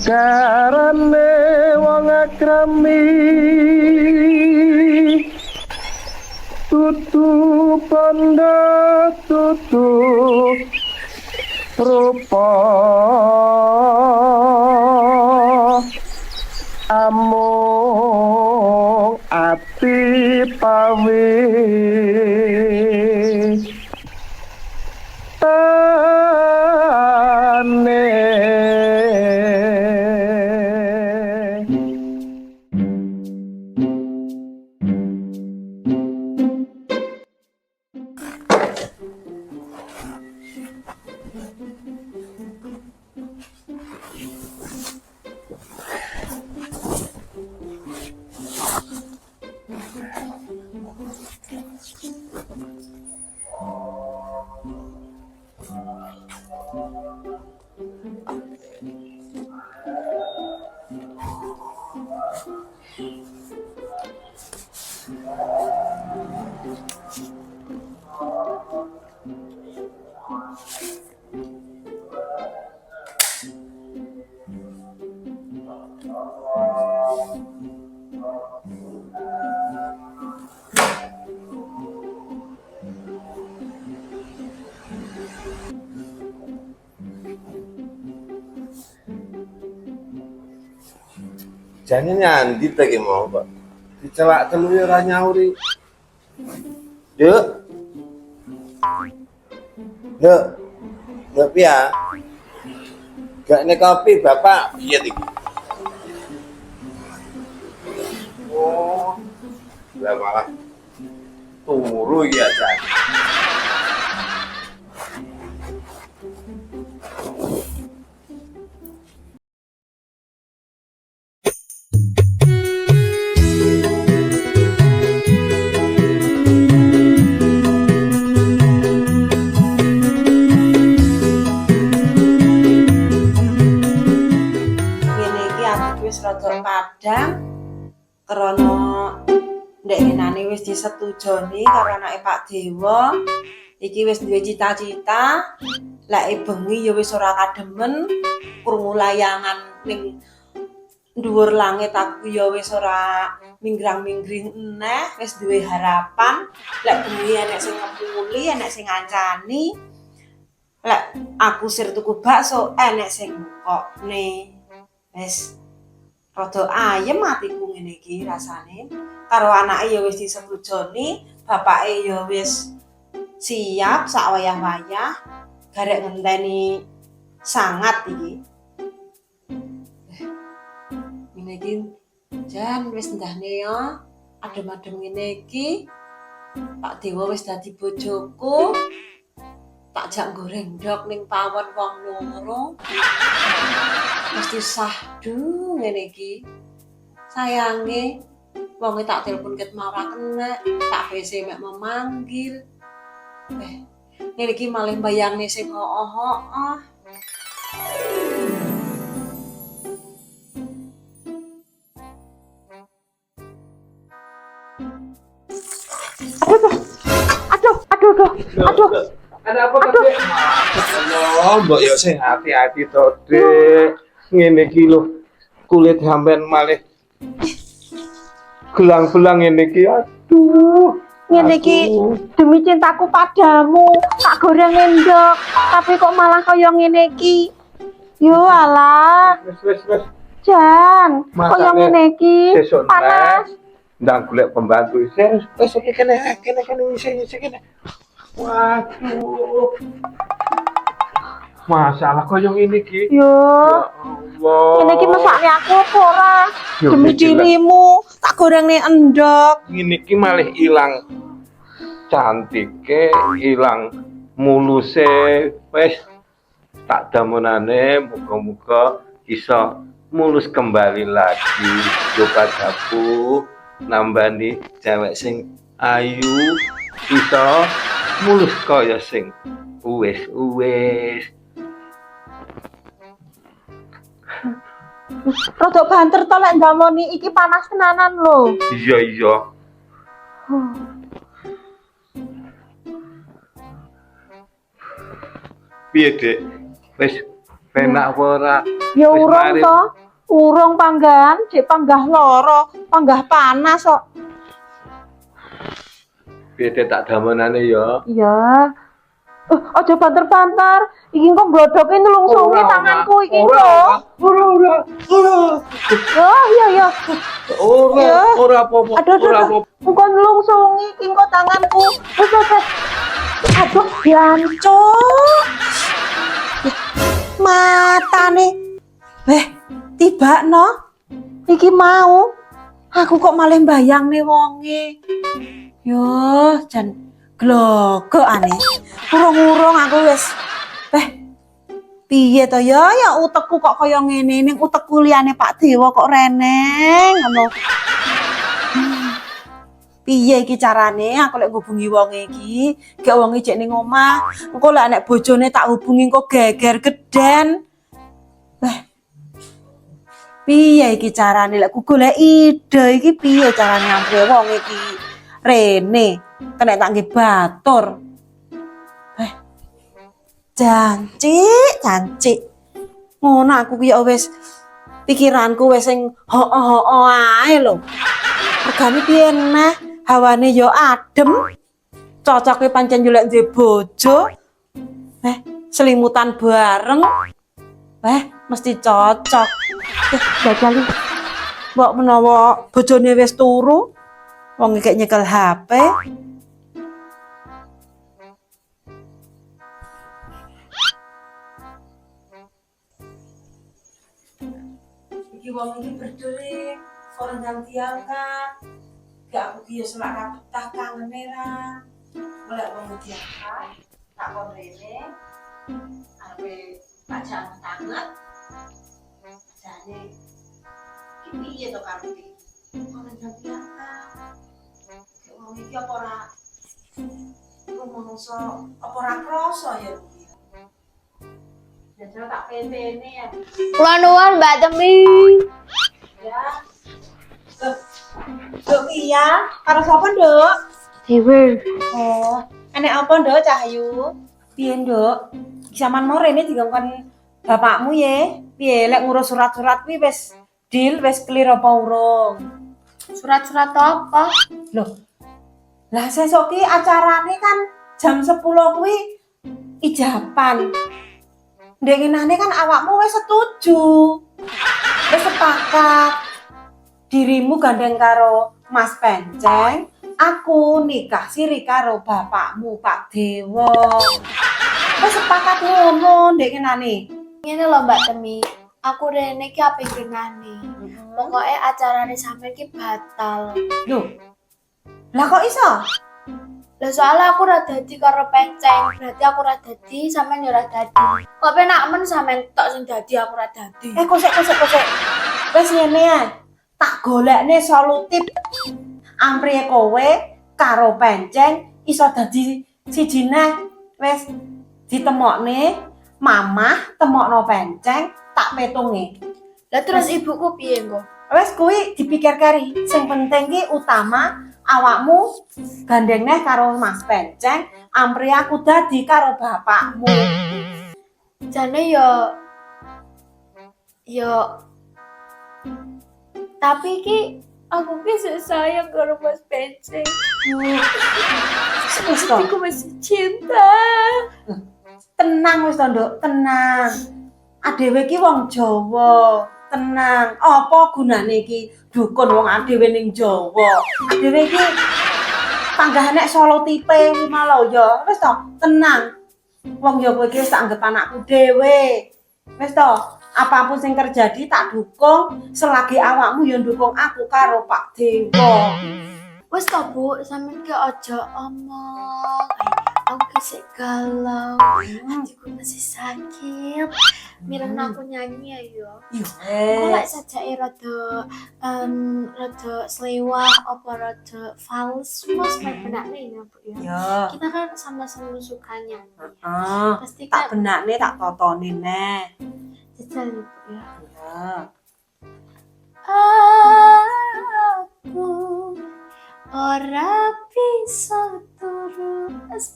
Karane wong akrami tutu panda tutu rupa amung ati pawe Jane nyandi ta ki mau, Pak. Dicelak telu ya ora nyauri. Duk. Duk. Duk ya. Gak nek kopi Bapak piye iki? Oh. Lah malah turu ya, Jan. Rada padhang krana ndek enane wis disetujoni karo anake Pak Dewa. Iki wis duwe cita-cita, lek bengi ya wis ora kademen krungu layangan ning dhuwur langit aku ya wis ora minggrang-minggring eneh, wis duwe harapan lek bengi enek sing ngepuli, enek sing ngancani. Lek aku sir tuku bakso enek sing ngokne. Wis rada ayem atiku ngene iki rasane. Karo anake ya wis disetujoni, bapake ya wis siap sak wayah-wayah. Garek ngenteni sangat iki. Ngene iki jan wis ndahne ya. Adem-adem ngene iki. Pak Dewa wis dadi bojoku. Tak jak goreng ndok ning pawon wong loro. Mesti sahdu ngene iki. Sayange wonge tak telepon ket mau ora kena, tak PC mek memanggil. Ngene iki malah bayangne sing hooh-hooh. Aduh. Ada apa Dek? Allah, mbok yo sing hati-hati to, Dek. Ngene iki lho, kulit sampean malih gelang-gelang ngene iki. Aduh. Ngene iki demi cintaku padamu, tak goreng endok, tapi kok malah kaya ngene iki. Yo alah. Wis. Jan, kaya ngene iki. Panas. Ndang golek pembantu. Wis kene ngisi kene. Waduh. Masalah koyo ngene iki. Yo. Allah. Ngene iki mesakne aku apa ora? Demi dirimu, tak gorengne endok. Ngene iki malih ilang cantike, ilang muluse. Wis tak damonane muga-muga iso mulus kembali lagi. Yo padaku nambani cewek sing ayu iso mulus kaya sing wis. Rodok banter to lek ndamoni iki panas tenanan lho. Iya. Piye, Dek? Wis Penak apa ora? Ya Wis urung mari. to. Urung panggan, cek panggah loro, panggah panas kok. Piye tak damanane ya? Iya. Aja banter-banter. Iki kok blodoke nulungsungi tanganku iki kok. Ora. Oh, iya ya. Ya. Ora apa-apa. Aduh, Ora apa-apa. engko nulungsungi iki kok tanganku. Wes. Aduh, Jancu. Matane. Tiba no. Iki mau. Aku kok malah mbayangne wonge. Yo, jan glogokane. Urung-urung aku wis. Piye to ya utekku kok kaya ngene ning utekku liyane Pak Dewa kok reneng ngono. Piye iki carane aku lek ngubungi wonge iki? Gek wonge cek ning omah. Engko lek nek bojone tak hubungi kok geger geden. Piye iki carane lek ku golek ide iki piye carane ampre wong iki rene kena tak nggih batur. Janci. Ngono aku ki wis pikiranku wis sing ho-ho ae lho. Regane piye neh? Hawane yo adem. Cocoke pancen yo lek duwe bojo. Selimutan bareng. Mesti cocok. Jajali. Mbok menawa bojone wis turu, wong iki nyekel HP. Iki wong iki berdiri, orang yang diangkat. Gak aku dia selak rapetah kangene ra. Golek wong diangkat, tak kon rene. Arepe tak jangan tangan. Jane iki piye to karepe? Orang yang diangkat. Wong iki apa ora rumangsa apa ora krasa ya iki. Jajal tak pentene ya. Kula nuwun Mbak Temi. Ya. Duk iya, karo sapa, Nduk? Dewe. Oh, enek apa, Nduk, Cahyu? Piye, Nduk? Zaman mau rene digongkon bapakmu ye. Piye lek ngurus surat-surat kuwi wis deal, wis clear apa urung? Surat-surat apa? Loh. Lah sesuk ki acarane kan jam 10 kuwi ijaban. Ndengenane kan awakmu wis setuju. Wis sepakat. Dirimu gandeng karo Mas Penceng, aku nikah siri karo bapakmu Pak Dewa. Wis sepakat ngono ndengenane. Ngene lho Mbak Temi. Aku rene iki apikirane. Pokoke acarane sampe iki batal. Loh. Lah kok iso? Lah soalnya aku ora dadi karo Penceng, berarti aku ora dadi, sampean yo ora dadi. Kok penak men sampean tok sing dadi aku ora dadi. Kosek. Wis ngene ya. Tak golekne solutif. Ampri kowe karo Penceng iso dadi siji neh. Wis ditemokne mamah temokno Penceng tak petunge. Lah terus ibuku piye kok? Wis kuwi dipikir kari. Sing penting ki utama awakmu gandeng neh karo Mas Penceng, ampri aku dadi karo bapakmu. Jane yo tapi ki aku ki sayang karo Mas Penceng. Wis to. Aku masih cinta. Tenang wis to, Nduk, tenang. Adewe ki wong Jawa. Tenang. Apa gunane iki dukun wong adewe ning Jawa? Adewe iki tanggah nek Solo tipe iki malah ya. Wis to, tenang. Wong ya kowe iki wis tak anggap anakku dhewe. Wis to, apapun sing terjadi tak dukung selagi awakmu ya dukung aku karo Pak Dewa. Wes to Bu, sampean ki aja omong. Aku kisik galau, hatiku masih sakit. Mireng aku nyanyi ayo. Aku lek sajake rada slewah apa rada fals, Mas benakne ya Bu ya. Ya. Kita kan sama-sama suka nyanyi. Heeh. Pasti Tak kan benakne tak totoni neh. jajal ya Bu ya. Ya. Aku ora bisa terus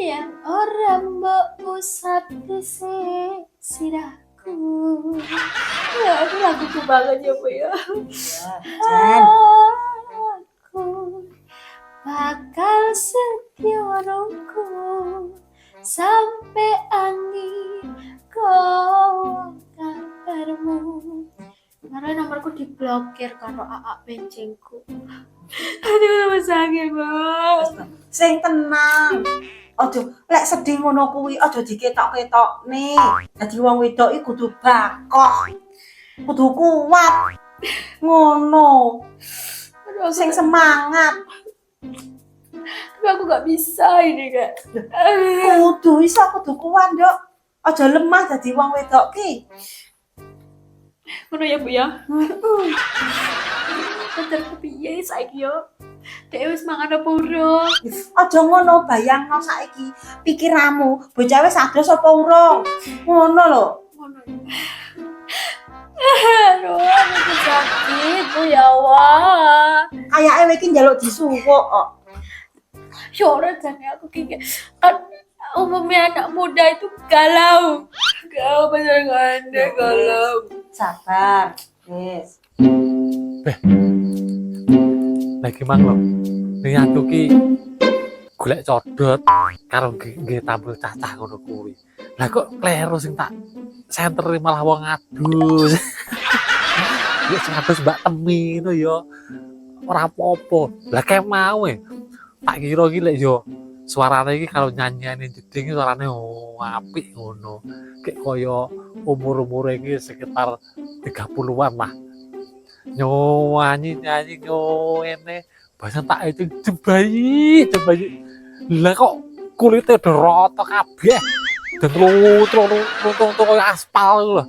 yang orang mbok usap di sirahku. Ya, itu laguku banget ya Bu ya. Jan. Aku bakal setia nunggu sampai angin kau kabarmu. Kemarin nomorku diblokir karo AA bencengku. Aduh, tambah sakit banget. Sing tenang. Ojo lek sedih ngono kuwi ojo diketok-ketokne. Dadi wong wedok iki kudu bakoh. Kudu kuat. Ngono. Aduh, Sing semangat. tapi aku gak bisa ini kak. Kudu iso kudu kuat, Nduk. Ojo lemah dadi wong wedok ki. Ngono ya Bu ya. Bener kepiye saiki yo. Dek wis mangan apa urung? Aja ngono, bayangno saiki pikiranmu, bocah wis ados apa urung. Ngono lho. Ngono. Aduh, aku sakit Bu ya Allah. Kayake kowe iki njaluk disuwuk kok. Syukur jane aku ki kan umumnya anak muda itu galau. Galau bener gak galau. Sabar, wis. Lagi mang lho. Niat ki golek codot karo nggih tampil cacah ngono kuwi. Lah kok kleru sing tak senteri malah wong adus. Ya sing adus Mbak Temi ngono ya. Ora apa-apa. Lah kayak mau tak kira iki lek yo suarane iki kalau nyanyiane jeding suarane apik ngono. Kayak kaya umur-umur iki sekitar 30-an lah. Nyanyi ngene bahasa tak itu jebayi lah kok kulitnya udah rotok kabeh dan runtuh kayak aspal lho.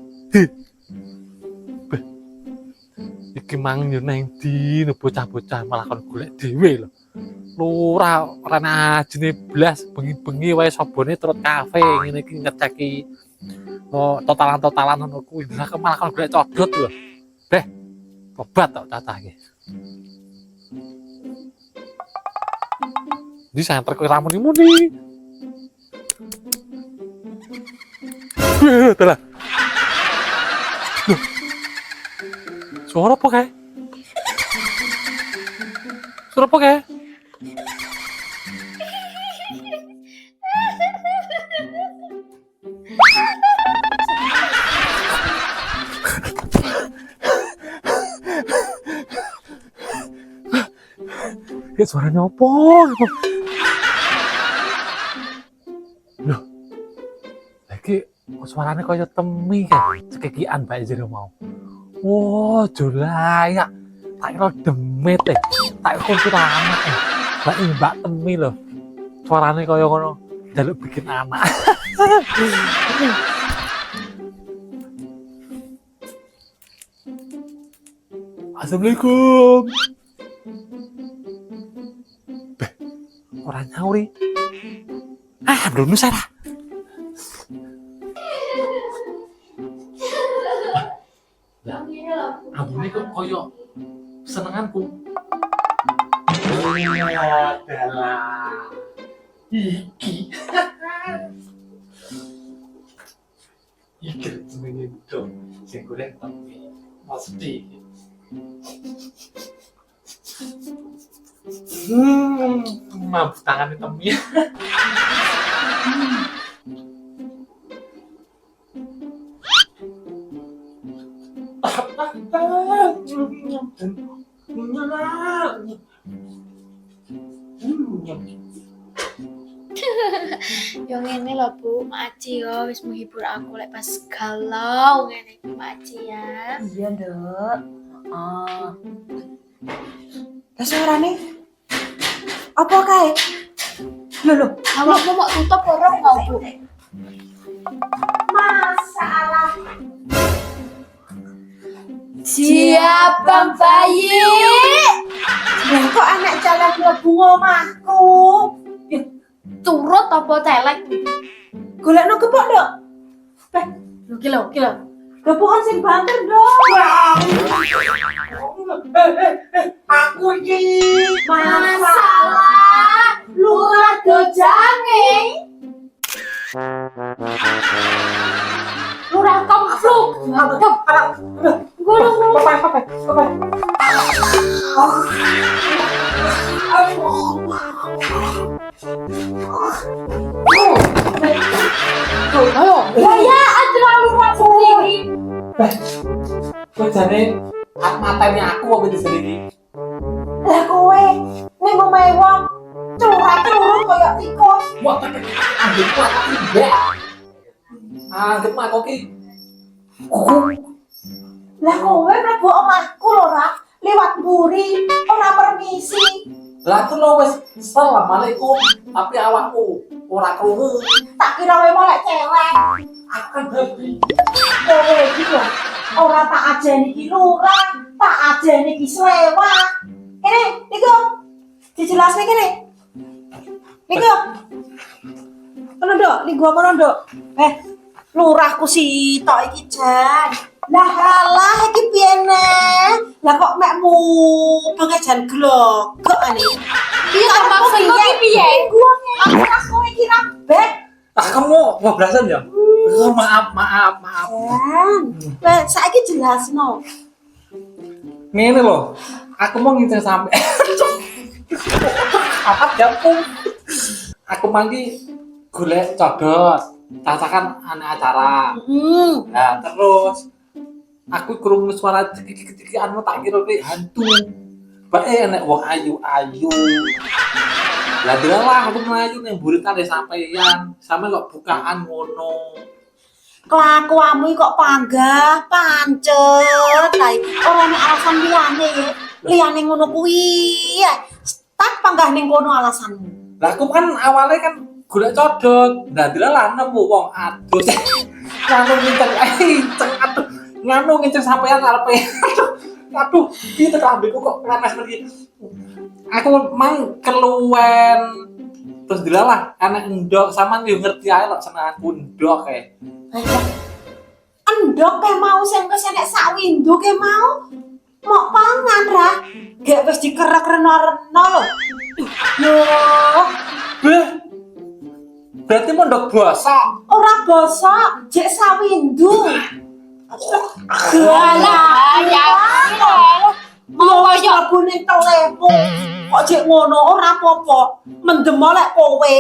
Iki mang yo nang ndi bocah-bocah malah kon golek dhewe lho. Lurah ora ajene blas bengi-bengi wae sabone turut kafe ngene iki ngeceki totalan ngono kuwi. Lah malah kon golek codot lho. Beh, obat tok cacah iki. Di santer kowe ramune muni. Telah. Suara apa kae? Suara apa kae? Kayak suaranya apa? Loh, lagi suaranya kayak Temi kan, cekekian bae jero mau. Wah, jolayak, tak kira demit tak kira anak Lah Mbak Temi loh, suaranya kayak ngono, jaluk bikin anak. Assalamualaikum. Orang nyauri. Belum Nusara. Ambune kok koyo senenganku. Adalah iki. Iki jenenge itu sing golek Temi. Mesti. Mabuk tangannya Temi. Yo ngene lho Bu, Mak Aci yo wis menghibur aku lek pas galau ngene iki Mak Aci ya. Iya, Nduk. Lah suarane apa kae? Lho, Awakmu mau tutup orang mau Bu? masalah. Siapa bayi? Lah kok anak jalan mlebu omahku? Turut apa celek? Golekno kepok, Nduk. Beh, Lho ki lho. kepokan sing banter, Nduk. Aku iki Masalah lurah Dojange. Lurah kempluk. Gulung. Ayo. Ya, terlalu rasa tinggi. Kok jane matanya aku apa di sini? Lah kowe ning omahe wong curah-curut koyo tikus. Wah, tapi anggitku aku tidak. Anggitmu aku ki. Lah kowe mlebu omahku lho, Ra. Liwat mburi, ora permisi. Lah aku lo wis assalamualaikum, tapi awakmu ora krungu. Tak kira kowe molek cewek. Aku kan babi. Kowe iki lho, ora tak ajeni iki lurah, tak ajeni iki slewa. Kene, niku. Dijelasne kene. Niku. Kono nduk, ning gua kono nduk. Lurahku sitok iki jan. Lah halah iki piye Lah kok mekmu bengi jan glogok ane. Piye ta maksudmu ki piye? Gua ngene kowe iki ra bek. Kamu mau belasan ya? Oh, maaf. Lah saiki jelasno. Ngene lho, aku mau ngincer sampe. Apa jampung? Aku mangki golek codot, cacakan anak acara. Nah, terus aku krungu suara cekik-cekikanmu tak kira ki hantu. Bae enek wong ayu-ayu. Lah delalah aku melayu ning buritan sampeyan, sampe kok bukaan ngono. Kelakuanmu iki kok panggah, pancet. Ora ana alasan liyane ngono kuwi. Tak panggah ning kono alasanmu. Lah aku kan awalnya kan golek codot. Lah delalah nemu wong adus. Nganu ngincer, aduh. Nganu ngincer sampeyan arepe. Aduh, iki tekambeku kok panas lagi. Aku mang keluwen. Terus delalah anak endok sampean yo ngerti ae lho senenganku endok kae. Endok ke mau sing kesenek sak windu ke mau. Mok pangan ra. Gak wis dikerek rena-rena lho. Yo, Berarti mondok bosok. ora bosok, jek sak windu. Walah, ya. Mau wis mlebu ning telepo. Kok jek ngono ora apa-apa. Mendem lek kowe.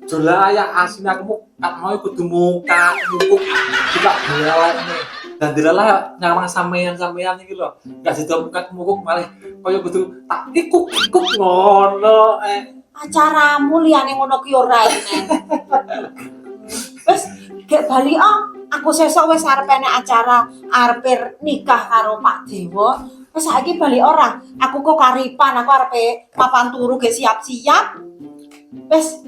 Jola ya asin aku tak mau kudu muka muku tidak belak nih. Dan dilalah nyawang sampeyan iki lho. Enggak sido muka muku malah koyo kudu tak ikuk ngono. Acaramu liyane ngono ki ora enek. Wis gek bali aku sesuk wis arep enek acara arep nikah karo Pak Dewa. Wis saiki bali ora. Aku kok karipan, aku arepe papan turu gek siap-siap. Wis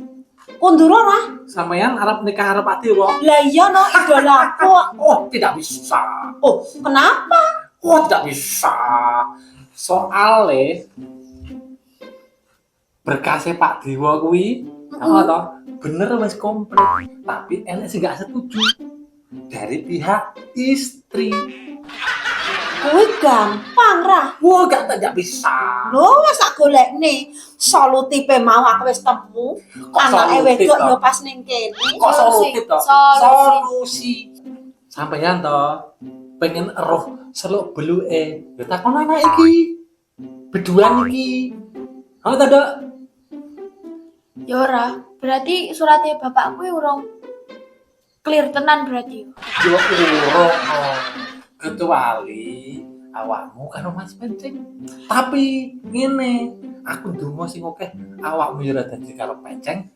kundur ora? Sampeyan arep nikah karo Pak Dewa. Lah iya no idolaku. Oh, tidak bisa. Oh, kenapa? Oh, tidak bisa. Soale berkasnya Pak Dewa kuwi, toh bener wis komplit, tapi enek sing gak setuju dari pihak istri. Kuwi gampang ra. Wah, gak bisa. Lho wis tak golekne. Solusipe mau aku wis temu. Anake solutif, wedok toh? yo pas ning kene. Kok solutif toh? Solusi. Solusi. Sampeyan toh pengen eruh seluk beluke. Ya takon anak iki. Beduan iki. Halo Tanda. Yora, berarti suratnya bapakku urung clear tenan berarti. Yo urung. Kecuali awakmu karo Mas Penceng. Tapi ngene, aku ndonga sing akeh awakmu yo ora dadi karo Penceng.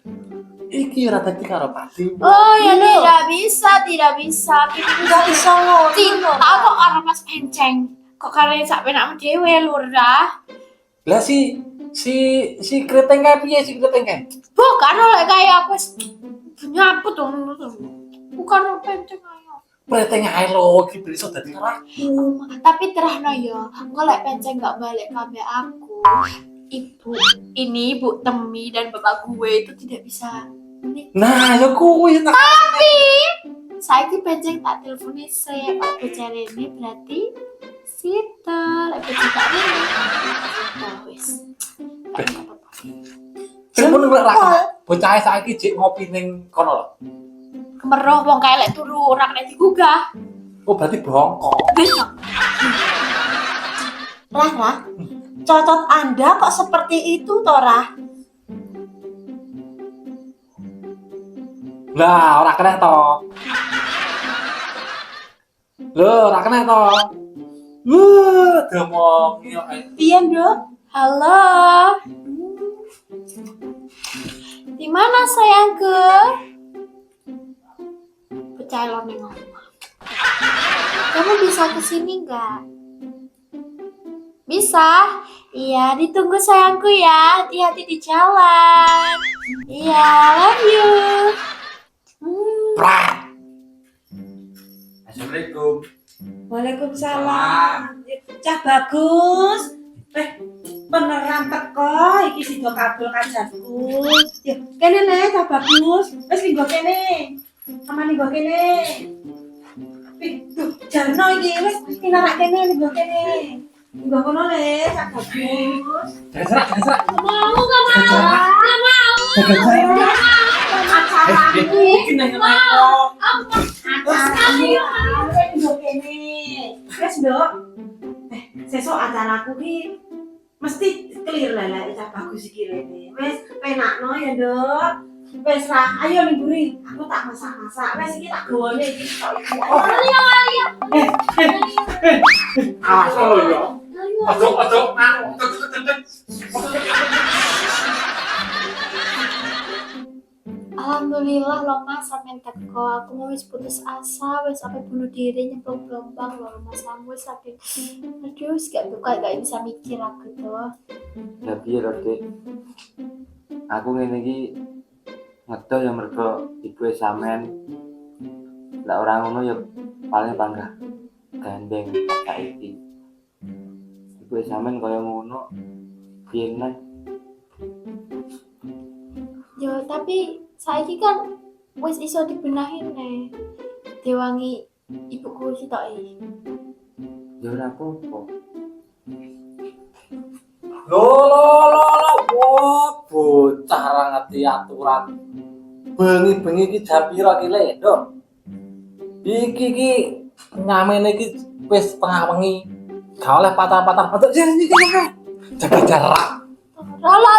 Iki ora dadi karo Pati. Oh ya tidak bisa. Enggak bisa ngono. Cinta kok karo Mas Penceng. Kok kare sak penakmu dhewe lurah. Lah si kreteng kae piye si kreteng kae? Bukan oleh kayak aku nyaput tuh. Bukan oleh Penceng ayo. Kreteng ae lho iki bisa dadi karo aku. Tapi terahno ya, golek Penceng gak balik kabeh aku. Ibu Temi dan bapak gue itu tidak bisa menikah. Nah, ya kuwi tak. Tapi saiki Penceng tak teleponi saya Pak bicara ini berarti Sita lek bicara ini. Wis. Telepon ora ra. bocah saiki jek ngopi ning kono lho. Kemeroh wong kae lek turu ora kena digugah. Oh berarti bongkok. Besok. Rah, cocot Anda kok seperti itu, Tora? Lah, ora kena to. Lho, ora kena to. Demongi kok. Piye, Nduk? Halo. Di mana sayangku? Pecah ning omah. Kamu bisa kesini nggak? Bisa? Iya, ditunggu sayangku ya. Hati-hati di jalan. Iya, love you. Prak. Assalamualaikum. Waalaikumsalam. Cah bagus. Beneran teko iki sida kabul kajanku. Ya, kene nek cah bagus. Wis linggo kene. Aman linggo kene. Tuh, jarno iki wis tinarak kene linggo kene. Linggo kono le cah bagus. Jangan serak. Mau nggak mau? Nggak mau. Acara iki Neng Mau. ayo linggo kene. Wis, Nduk. Sesuk acaraku ki mesti clear lah cah bagus iki rene. Wis penakno ya, Nduk. Wis lah, ayo ning mburi. Aku tak masak-masak. Wis iki tak gawone iki tok iki. Awas lo yo. Ojo. Alhamdulillah loh mas sampean teko. Aku mau wis putus asa, wis sampai bunuh diri nyemplung gelombang loh mas kamu sampai aduh gak buka gak bisa mikir aku tuh. Ya piye lho, Dik. Aku ngene iki ngedol ya mergo ibu sampean. Lah ora ngono ya paling panggah gandeng saiki. Ibu sampean kaya ngono piye neh. Yo tapi saiki kan wis iso dibenahin nih. Diwangi ibuku sitok iki. Ya ora apa-apa. Lo, wah bocah ra ngerti aturan. Bengi-bengi iki jam pira iki le, Nduk? Iki ngamene iki wis tengah wengi. Gak oleh patah-patah. Sini. Jaga jarak. Rara.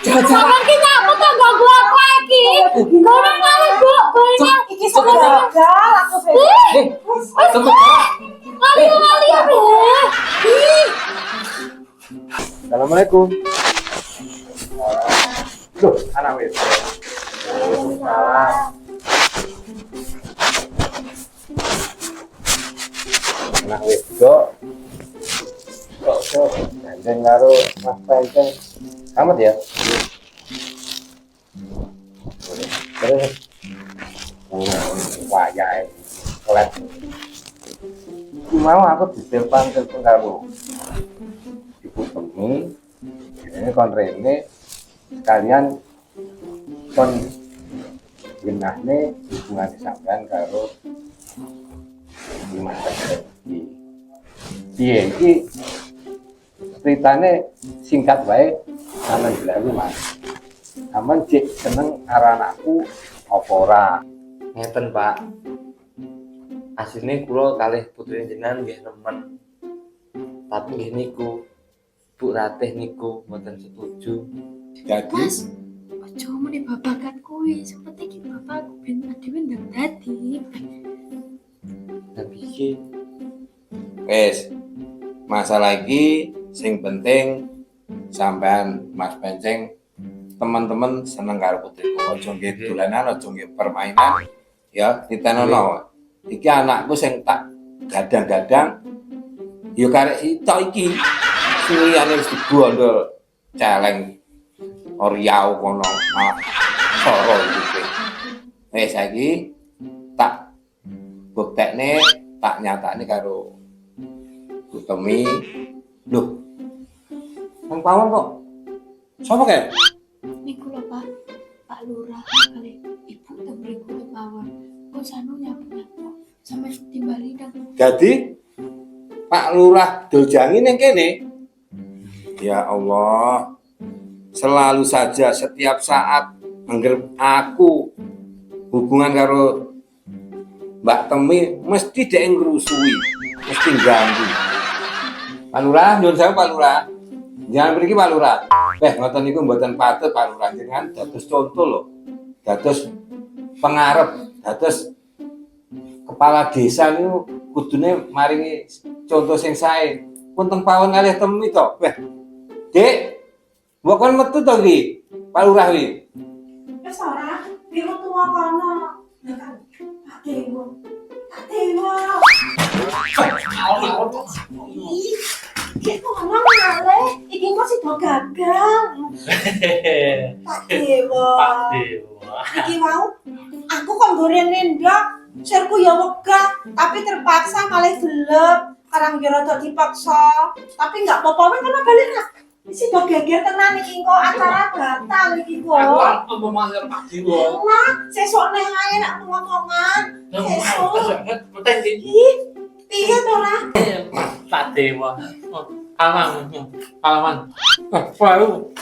Jaga jarak. Sampeyan ki nyamuk to ganggu aku iki. Gono ngalih, Bu. Gono. Iki sebenarnya aku Tunggu jarak. Ngalih, Bu. Assalamualaikum. Loh, anak wis. Anak wis kok. Gandeng karo Mas Penceng. Selamat ya. Terus. Wayahe. Kelet. Mau aku ditelepon karo Ibu Temi, ini kon rene sekalian kon genahne hubungan sampean karo Mas Penceng. Piye iki ceritane singkat wae sampean bilang Mas. Sampeyan cek seneng karo anakku apa ora? Ngeten, Pak. Asline kula kalih putri jenengan nggih nemen. Tapi nggih niku Bu Ratih niku mboten setuju. Jadi Mas, ojo muni babakan kuwi. Seperti iki bapakku ben dhewe ndang dadi. Tapi iki wes masalah iki sing penting sampean Mas Penceng teman-teman seneng karo putriku aja nggih dolanan aja nggih permainan ya ditenono iki anakku sing tak gadang-gadang ya karek itu iki suwiyane wis digondol celeng Oriau kono soro iki wis saiki tak buktekne tak nyatakne karo Bu Temi. Loh. Nang pawon kok. Sopo kae? Niku lho Pak, Pak Lurah kali ibu tembriku ke bawah. Kok sanu nyapu sampai timbali nang. Jadi Pak Lurah dojangi ning kene. Ya Allah. Selalu saja setiap saat Angger aku hubungan karo Mbak Temi mesti dhek ngrusui, mesti ganggu. Pak Lurah, nyuwun sewu Pak Lurah. Jangan mriki Pak Lurah. Ngoten niku mboten patut Pak Lurah jenengan dados contoh lho. Dados pengarep, dados kepala desa niku kudune maringi contoh sing sae. Pun teng pawon kalih Temi to. Dik, mbok kon metu to iki? Pak Lurah iki. Wis ora, biru tua kono. Ya kan, Pak Dewo. Pak Dewo. Ih, iki kono ngale, iki kok sida gagal. Pak Dewo. Iki mau aku kon goreng ndok, sirku ya wegah, tapi terpaksa malah gelem. Karang yo rada dipaksa, tapi enggak apa-apa kan balik Mas. Isi do geger tenan iki kok acara batal iki kok. Aku mau manggil Pak Dewo. Wah, sesuk neh ae nak ngomongan. Sesuk. Penting sih. Ih, piye to lah? Pak Dewo. Palaman. Baru.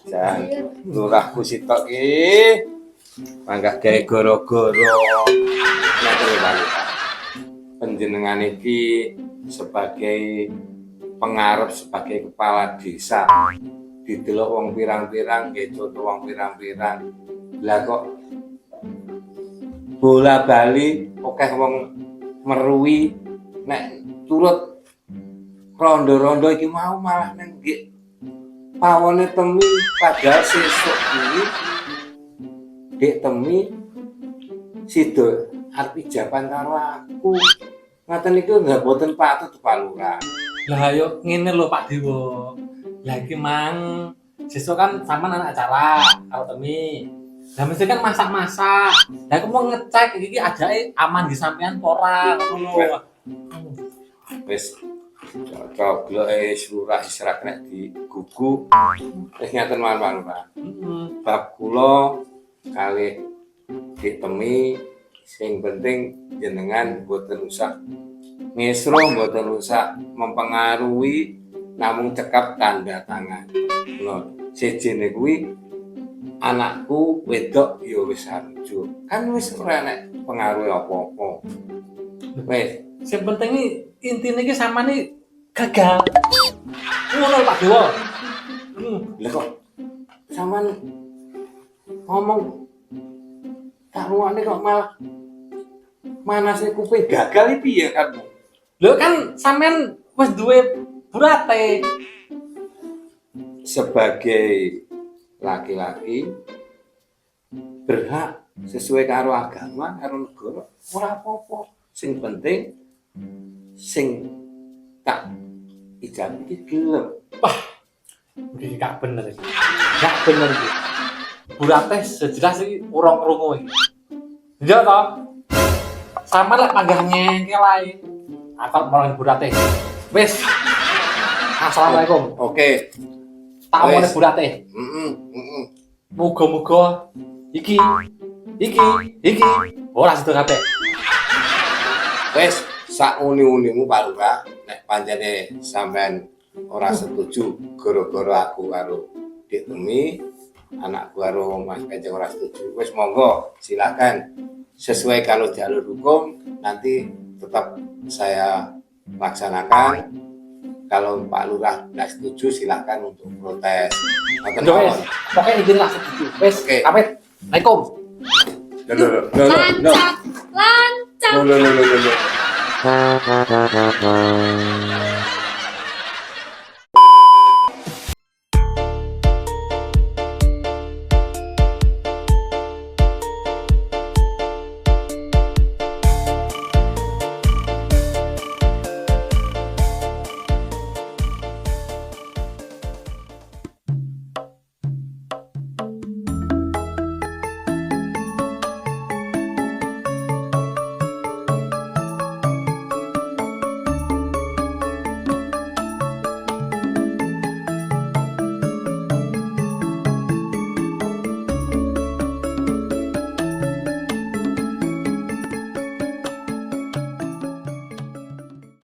Jan lurahku sitok iki. Mangga gawe goro-goro. Nek balik. Panjenengan iki sebagai pengarep, sebagai kepala desa didelok wong pirang-pirang, nggih contoh wong pirang-pirang. Lah kok bola bali akeh wong meruwi nek turut rondo-rondo iki mau malah nang nggih pawone Temi padahal sesuk kuwi Dik Temi sido arep ijaban karo aku. Ngaten niku nggak boten patut Pak Lurah. Lah ayo ngene lho Pak Dewo. Lah iki mang sesuk kan sampean anak acara karo Temi. Lah mesti kan masak-masak. Lah aku mau ngecek iki ajake aman di sampean apa ora ngono lho. Wis cocok Lurah isra kena digugu. Wis ngaten mawon Pak Lurah. Bab kula kalih Dik Temi sing penting jenengan boten usah ngesro, boten usah mempengaruhi, namung cekap tanda tangan. Lho, sejene kuwi anakku wedok ya wis harjo. Kan wis ora nek pengaruh apa-apa. Wis, Sing penting intine iki sampean gagal. Ngono Pak Dewo. lha kok sampean ngomong karuane kok malah manasnya kuping gagal iki ya kan. Lho kan sampean wis duwe burate. Sebagai laki-laki berhak sesuai karo agama, karo negara, ora apa-apa. Sing penting sing tak ijab iki gelem. Iki gak bener iki. Gak bener iki. Burate sejelas iki urung krungu iki. Iya toh? Sama lek panggahnya ki lain. Akal malah burate. Wis. Assalamualaikum. Oke. Tamone Wis. burate. Muga-muga iki ora sido kabeh. Wes sak uni-unimu Pak Lurah, nek pancene sampean ora setuju gara-gara aku karo Dik Temi, anakku karo Mas Kanjeng ora setuju. Wes monggo silakan sesuai kalau jalur hukum nanti tetap saya laksanakan. Kalau Pak Lurah tidak setuju silakan untuk protes. Ngoten Yo wis, mawon. pokoke izin lah setuju. Wis, Oke. pamit. Assalamualaikum. Lancar. No.